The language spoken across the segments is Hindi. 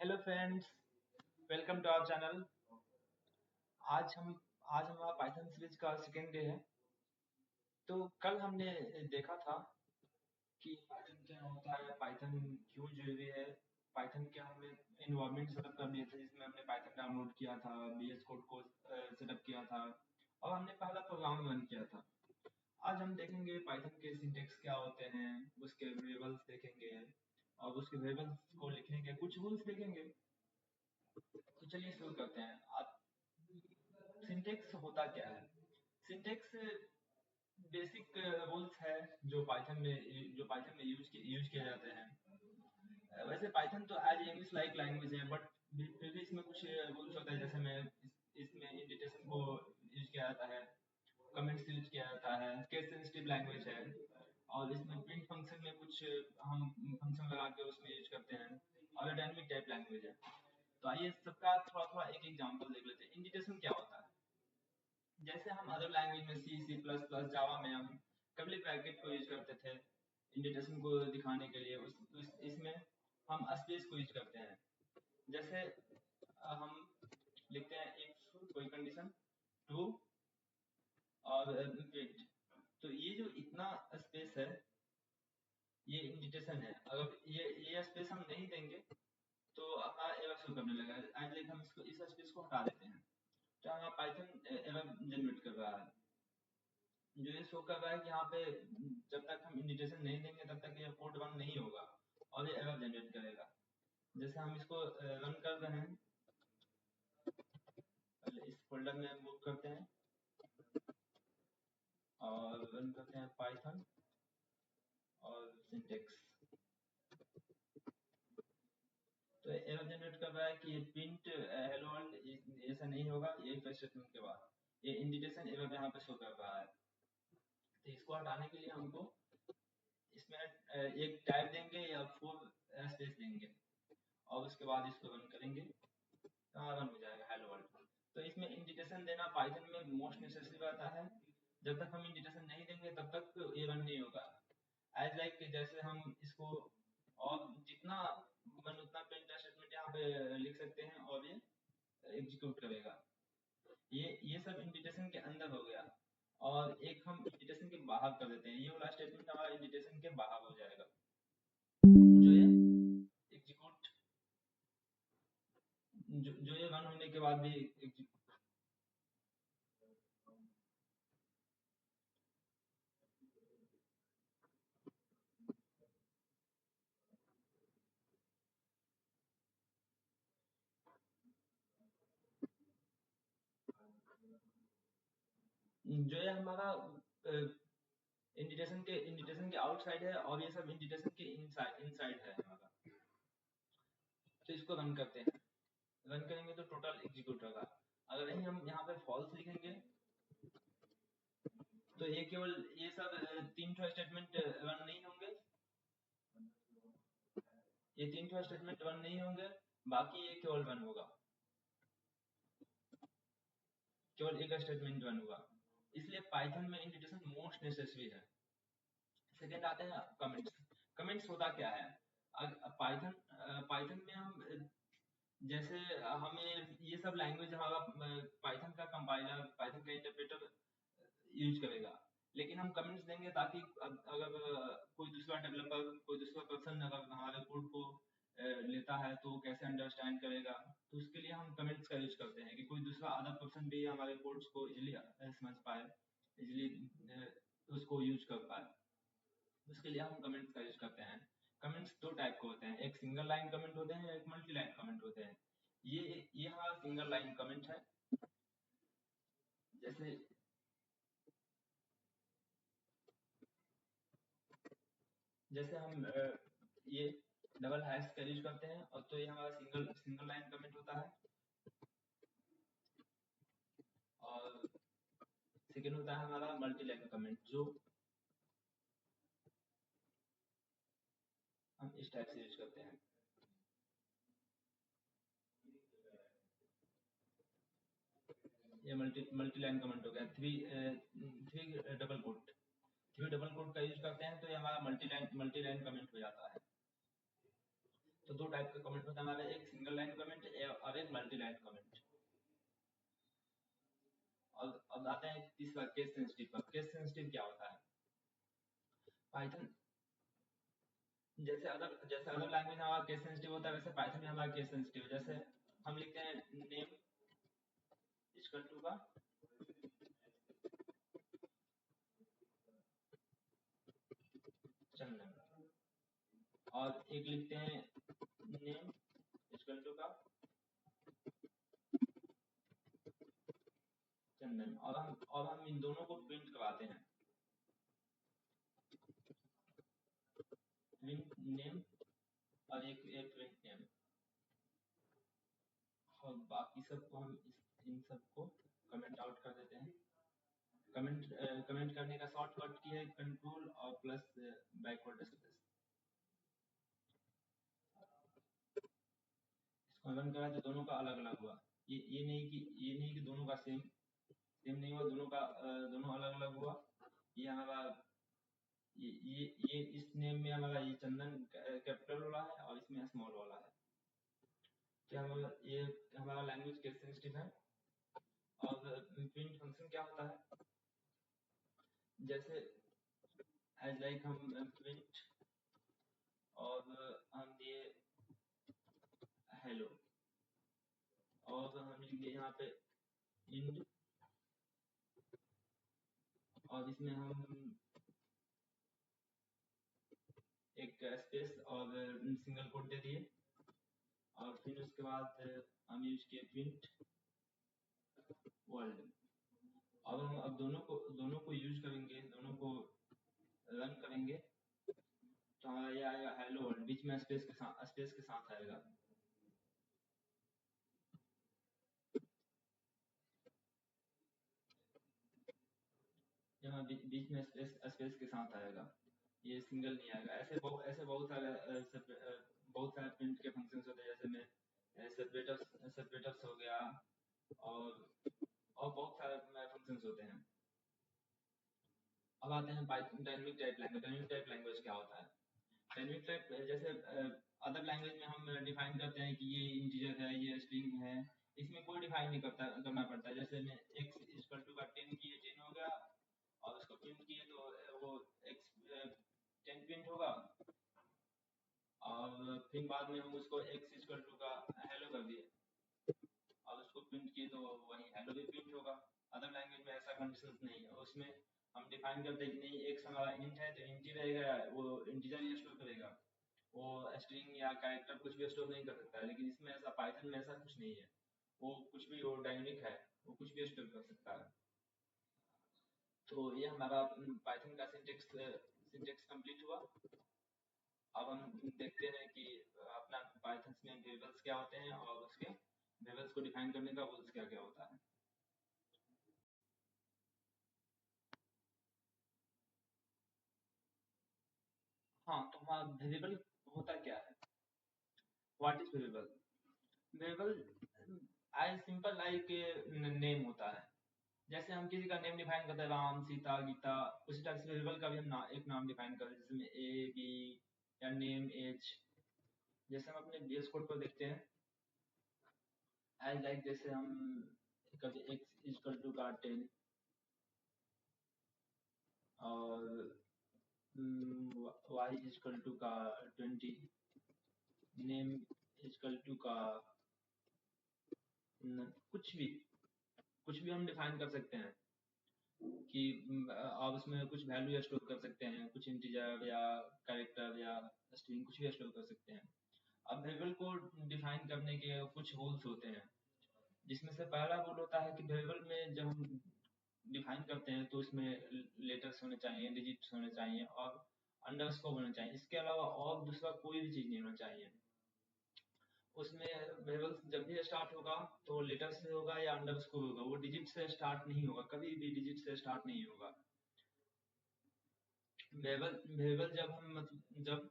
Hello friends, welcome to our channel. आज हम आज हमारा पाइथन सीरीज का सेकेंड डे है। तो कल हमने देखा था कि पाइथन क्या होता है, पाइथन क्यों जरूरी है, पाइथन क्या हमें इन्वायरमेंट सेटअप कर दिए थे जिसमें हमने पाइथन डाउनलोड किया था, बीएस कोड को सेटअप किया था और हमने पहला प्रोग्राम रन किया था। आज हम देखेंगे पाइथन के सिंटेक्स क्या होते हैं, उसके वेरिएबल्स देखेंगे और उसके वेरिएबल्स को लिखने के कुछ रूल्स देखेंगे। तो चलिए शुरू करते हैं। आप सिंटेक्स होता क्या है? सिंटेक्स बेसिक रूल्स है जो पाइथन में यूज किए जाते हैं। वैसे पाइथन तो एज इंग्लिश लाइक लैंग्वेज है, बट फिर भी इसमें कुछ रूल्स होता है। जैसे इसमें इंडिटेशन को यूज किया जाता है, कमेंट्स यूज किया जाता है, केस सेंसिटिव लैंग्वेज है और इसमें प्रिंट फंक्शन में कुछ हम फंक्शन लगा के उसमें यूज करते हैं और डायनेमिक टाइप लैंग्वेज है। तो आइए सबका थोड़ा थोड़ा एक एग्जांपल देख लेते हैं। इंडिटेशन क्या होता है? जैसे हम अदर लैंग्वेज में सी प्लस प्लस जावा में हम कर्ली ब्रैकेट को यूज करते थे इंडिटेशन को दिखाने के लिए। इसमें हम स्पेस को यूज करते हैं। जैसे हम लिखते हैं इफ कोई कंडीशन ट्रू और प्रिंट। तो ये जो इतना स्पेस है ये इंडिटेशन है। अगर ये स्पेस हम नहीं देंगे तो हमारा एरर शो करने लगेगा। आज लाइक हम इसको इस स्पेस को हटा देते हैं तो हमारा पाइथन एरर जनरेट कर रहा है। जो ये शो कर रहा है कि यहाँ पे जब तक हम इंडिकेशन नहीं देंगे तब तक ये कोड रन नहीं होगा और ये एरर जनरेट करेगा। जैसे हम इसको रन कर रहे हैं, पहले इस फोल्डर में मूव करते हैं और रन करते हैं पाइथन और सिंटेक्स। तो एरर जनरेट कर रहा है कि प्रिंट हेलो वर्ल्ड ऐसा नहीं होगा, ये इफ स्टेटमेंट के बाद ये इंडिकेशन एरर यहाँ पे शो कर रहा है। तो इसको हटाने के लिए हमको इसमें एक टाइप देंगे या फोर स्पेस देंगे और उसके बाद इसको रन करेंगे, रन हो जाएगा हेलो वर्ल्ड। तो इसमें इंडिकेशन देना पाइथन में मोस्ट नेसेसरी रहता है। जब तक हम इंडिकेशन नहीं देंगे तब तक ये रन नहीं होगा। एज लाइक जैसे हम इसको और जितना मन उतना प्रिंट स्टेटमेंट यहाँ पे लिख सकते हैं और ये एग्जीक्यूट करेगा। ये सब इंडिकेशन के अंदर हो गया। और एक हम इंडिकेशन के बाहर कर देते हैं, ये वाला स्टेटमेंट हमारा इंडिकेशन के बाहर हो जाएगा। जो ये एग्जीक्यूट जो ये रन होने के बाद भी जो ये हमारा इंडिकेशन के आउटसाइड है और ये सब इंडिकेशन के इनसाइड इनसाइड है हमारा। तो इसको रन करते हैं। रन करेंगे तो टोटल एग्जीक्यूट होगा। अगर नहीं हम यहाँ पे फॉल्स लिखेंगे तो ये केवल ये सब तीन ठो स्टेटमेंट रन नहीं होंगे। ये तीन ठो स्टेटमेंट रन नहीं होंगे, बाकी ये केवल रन होगा, केवल एक स्टेटमेंट रन होगा। इसलिए पाइथन में इंडिकेशन मोस्ट नेसेसरी है। सेकेंड आते हैं कमेंट्स। कमेंट्स होता क्या है? पाइथन पाइथन में हम जैसे हमें ये सब लैंग्वेज हमारा पाइथन का कंपाइलर पाइथन का इंटरप्रेटर यूज करेगा, लेकिन हम कमेंट्स देंगे ताकि अगर कोई दूसरा डेवलपर कोई दूसरा पर्सन अगर हमारे कोड को लेता है तो वो कैसे अंडरस्टैंड करेगा। तो उसके लिए हम कमेंट्स का यूज करते हैं कि कोई दूसरा अदर पर्सन भी हमारे कोड्स को इजीली समझ पाए, इजीली उसको यूज कर पाए। उसके लिए हम कमेंट्स का यूज करते हैं। कमेंट्स दो टाइप के होते हैं, एक सिंगल लाइन कमेंट होते हैं, एक मल्टी लाइन कमेंट होते हैं। ये हमारा सिंगल लाइन कमेंट है। जैसे जैसे हम ये डबल हैश का यूज करते हैं और तो ये हमारा सिंगल सिंगल लाइन कमेंट होता है। और सेकेंड होता है हमारा मल्टी लाइन कमेंट, जो हम इस टाइप से यूज करते हैं। ये मल्टी लाइन कमेंट हो गया। Three double quote three double quote का यूज करते हैं तो ये हमारा मल्टी लाइन कमेंट हो जाता है। तो दो टाइप का कमेंट होता है हमारा, एक सिंगल लाइन कमेंट और एक मल्टी लाइन कमेंट। और अब आते हैं तीसरा केस सेंसिटिव पर। केस सेंसिटिव क्या होता है? पाइथन जैसे अदर लैंग्वेज में हमारा केस सेंसिटिव होता है, वैसे पाइथन में हमारा केस सेंसिटिव है। जैसे हम लिखते हैं नेम इक्वल टू का चंदन, और एक लिखते हैं नेम इक्वल टू का चंदन, और हम इन दोनों को प्रिंट करवाते हैं, प्रिंट नेम और एक प्रिंट नेम। और बाकी सबको हम इन सबको कमेंट आउट कर देते हैं। कमेंट करने का शॉर्टकट की है कंट्रोल और प्लस बैकवर्ड स्पेस। इसको रन करा तो दोनों का अलग अलग हुआ। ये नहीं कि दोनों का सेम नहीं हुआ, दोनों का दोनों अलग अलग हुआ। ये हमारा ये इस नेम में हमारा ये चंदन कैपिटल वाला है और इसमें स्मॉल वाला है। क्या ये हमारा लैंग्वेज केस सेंसिटिव है। और प्रिंट फंक्शन क्या होता है? जैसे एज लाइक हम प्रिंट और हम दिए हेलो, और हम लिख दिए यहाँ पे इंड, और इसमें हम एक स्पेस और सिंगल कोट दे दिए, और फिर उसके बाद हम यूज किए प्रिंट वर्ल्ड। अब हम अब दोनों को यूज करेंगे, दोनों को रन करेंगे, तो हमारा ये आएगा हेलो वर्ल्ड, बीच में स्पेस के साथ आएगा। यहाँ बीच में स्पेस के साथ आएगा, ये सिंगल नहीं आएगा। ऐसे बहुत सारे प्रिंट के फंक्शंस होते हैं, जैसे में सेपरेटर्स हो गया, और बहुत सारे फंक्शंस होते हैं। अब आते हैं dynamic type language. Dynamic type language क्या होता है? डायनेमिक टाइप जैसे अदर लैंग्वेज में हम डिफाइन करते हैं कि ये इंटीजर है, ये स्ट्रिंग है। इसमें कोई डिफाइन नहीं करना पड़ता। जैसे मैं x इक्वल टू का 10 किए 10 हो गया, और उसको प्रिंट किए तो वो x 10 प्रिंट होगा, और फिर बाद में हम उसको x इक्वल टू का हेलो कर दिए और उसको प्रिंट किए तो वही हेलो भी प्रिंट होगा। अदर लैंग्वेज में ऐसा कंडीशन नहीं है। उसमें हम डिफाइन करते हैं कि नहीं, x हमारा इंट है तो इंट ही रहेगा, वो इंटीजर ही स्टोर करेगा, वो स्ट्रिंग या कैरेक्टर कुछ भी स्टोर नहीं कर सकता है। लेकिन इसमें ऐसा, पाइथन में ऐसा कुछ नहीं है। वो कुछ भी, वो डायनेमिक है, वो कुछ भी स्टोर कर सकता है। तो ये हमारा पाइथन का सिंटेक्स कंप्लीट हुआ। अब हम देखते हैं कि अपना पाइथन में वेरिएबल्स क्या होते हैं, और उसके वेरिएबल्स को डिफाइन करने का रूल्स क्या क्या होता है। हाँ, तो हमारा वेरिएबल होता क्या है? What is variable? Variable as simple like name होता है। जैसे हम किसी का नेम डिफाइन करते हैं, राम, सीता, गीता, उसी टाइप से वेरिएबल का भी हम एक नाम डिफाइन करते हैं, जिसमें ए, बी या नेम, एज। जैसे हम अपने VS कोड पर देखते हैं, एज लाइक जैसे हम एक्स इक्वल टू का 10, और वाई इक्वल टू का 20, नेम इक्वल टू का कुछ भी हम डिफाइन कर सकते हैं कि आप उसमें कुछ वैल्यू स्टोर कर सकते हैं, कुछ इंटीजर या कैरेक्टर या स्ट्रिंग, कुछ भी स्टोर कर सकते हैं। अब वेरिएबल को डिफाइन करने के कुछ रूल्स होते हैं, जिसमें से पहला रूल होता है कि वेरिएबल में जब हम डिफाइन करते हैं तो उसमें लेटर्स होने चाहिए, डिजिट्स होने चाहिए, और अंडरस्कोर होना चाहिए। इसके अलावा और दूसरा कोई भी चीज नहीं होना चाहिए। उसमें वेरिएबल जब भी स्टार्ट होगा तो लेटर से होगा या अंडरस्कोर होगा, वो डिजिट से स्टार्ट नहीं होगा, कभी भी डिजिट से स्टार्ट नहीं होगा। वेरिएबल जब हम मतलब जब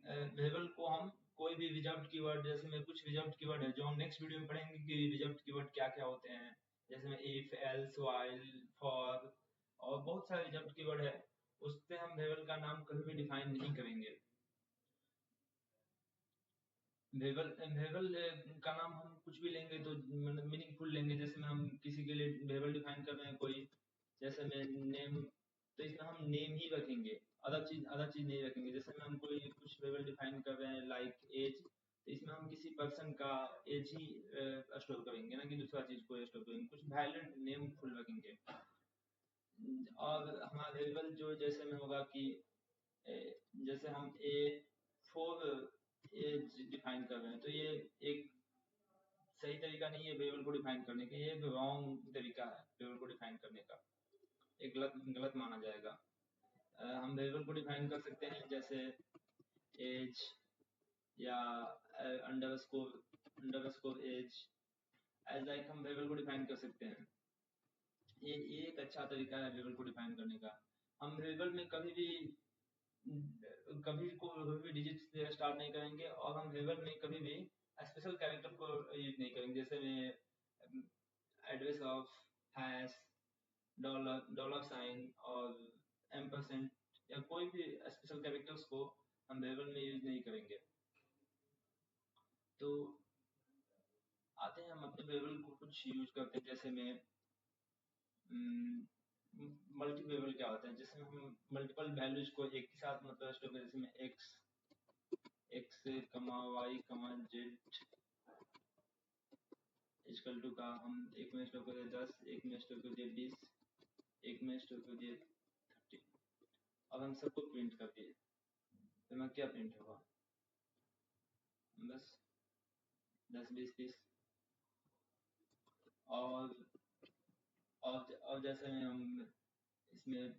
वेरिएबल को हम कोई भी रिजर्व्ड कीवर्ड, जैसे में कुछ रिजर्व्ड कीवर्ड है जो हम नेक्स्ट वीडियो में पढ़ेंगे कि रिजर्व्ड कीवर्ड क्या क्या होते हैं, जैसे में इफ, एल्स, व्हाइल, फॉर, और बहुत सारे रिजर्व्ड कीवर्ड है। उससे हम वेरिएबल का नाम कभी भी डिफाइन नहीं करेंगे। वेरिएबल का नाम हम कुछ भी लेंगे तो मीनिंगफुल लेंगे। जैसे में हम किसी के लिए वेरिएबल डिफाइन कर रहे हैं कोई, जैसे में नेम, तो इसमें हम नेम ही रखेंगे, अदर चीज नहीं रखेंगे। जैसे में हम कोई कुछ वेरिएबल डिफाइन कर रहे हैं लाइक एज, तो इसमें हम किसी पर्सन का एज ही स्टोर करेंगे, ना कि दूसरा चीज को स्टोर करेंगे, कुछ वैलिड नेम फुल रखेंगे। और हमारा वेरिएबल जो जैसे में होगा कि जैसे हम फोर एज डिफाइन कर रहे हैं, तो ये एक सही तरीका नहीं है वेरिएबल को डिफाइन करने का, ये एक रॉन्ग तरीका है वेरिएबल को डिफाइन करने का, एक गलत गलत माना जाएगा। हम वेरिएबल को डिफाइन कर सकते हैं जैसे एज या अंडरस्कोर एज, एज लाइक हम वेरिएबल को डिफाइन कर सकते हैं। ये एक अच्छा तरीका है वेरिएबल को डिफाइन करने का। हम वेरिएबल में कभी भी डिजिट से स्टार्ट नहीं करेंगे, और हम वेरिएबल में कभी भी स्पेशल कैरेक्टर को यूज नहीं करेंगे। जैसे में address of, hash, dollar sign और एम्परसेंट, या कोई भी स्पेशल कैरेक्टर्स को हम वेरिएबल में यूज नहीं करेंगे। तो आते हैं हम अपने वेरिएबल को कुछ यूज करते हैं। जैसे में मल्टी वेरिएबल क्या होता है, जिसमें हम मल्टीपल वैल्यूज को एक ही साथ मतलब स्टोर करें। जैसे में एक्स कमा वाई कमा जेड इक्वल टू का हम एक में स्टोर कर दिए 10, एक में स्टोर कर दिए 20, एक में स्टोर कर दिए 30। अब हम सबको प्रिंट कर दिए, तो मैं क्या प्रिंट होगा, बस 10 20 30। और और जैसे में हम इसमें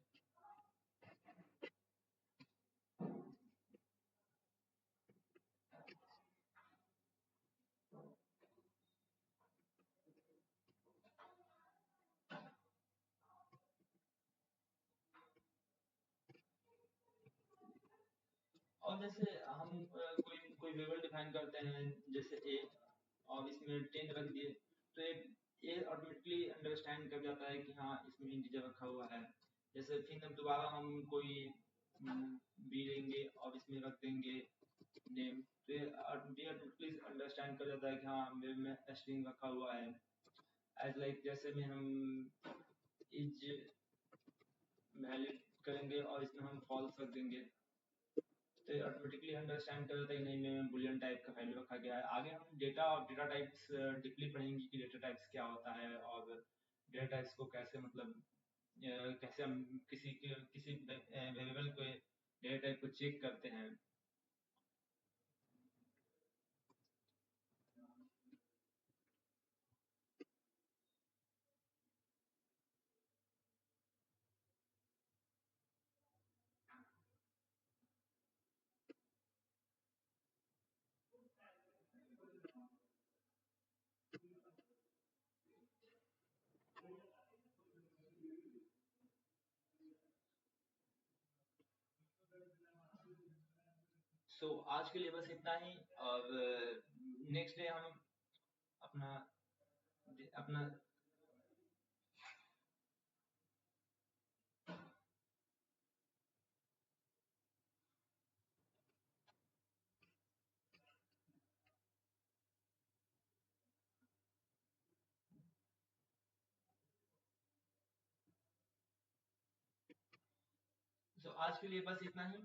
और जैसे हम कोई वेरिएबल डिफाइन करते हैं जैसे ए, और इसमें 10 रख दिए, तो ये ऑटोमेटिकली अंडरस्टैंड कर जाता है कि हाँ इसमें इंटीजर रखा हुआ है। जैसे फिर हम दोबारा हम कोई बी लेंगे और इसमें रख देंगे नेम, तो ये ऑटोमेटिकली अंडरस्टैंड कर जाता है कि हाँ मेरे में स्ट्रिंग रखा हुआ है। एज लाइक जैसे में हम इज वैलिड करेंगे और इसमें हम फॉल्स रख देंगे, तो ऑटोमेटिकली अंडरस्टैंड कर लेता है कि नहीं में बुलियन टाइप का वैल्यू रखा गया है। आगे हम डेटा और डेटा टाइप्स डीपली पढ़ेंगे कि डेटा टाइप्स क्या होता है, और डेटा टाइप्स को कैसे मतलब कैसे हम किसी वेरिएबल को डेटा टाइप को चेक करते हैं। आज के लिए बस इतना ही, और नेक्स्ट डे हम अपना अपना आज के लिए बस इतना ही।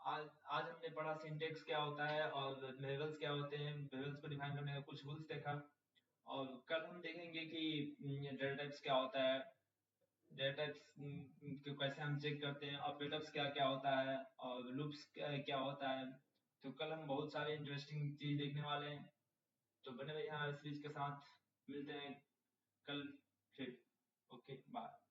आज हमने पढ़ा सिंटेक्स क्या होता है और वेरिएबल्स क्या होते हैं, वेरिएबल्स को डिफाइन करने का कुछ रूल्स देखा। और कल हम देखेंगे कि डेटा टाइप्स क्या होता है, डेटा टाइप्स को कैसे हम चेक करते हैं, ऑपरेटर्स क्या क्या होता है, और लूप्स क्या होता है। तो कल हम बहुत सारे इंटरेस्टिंग चीज देखने वाले हैं। तो बने रहिए यहाँ इस चीज के साथ, मिलते हैं कल फिर। Okay bye.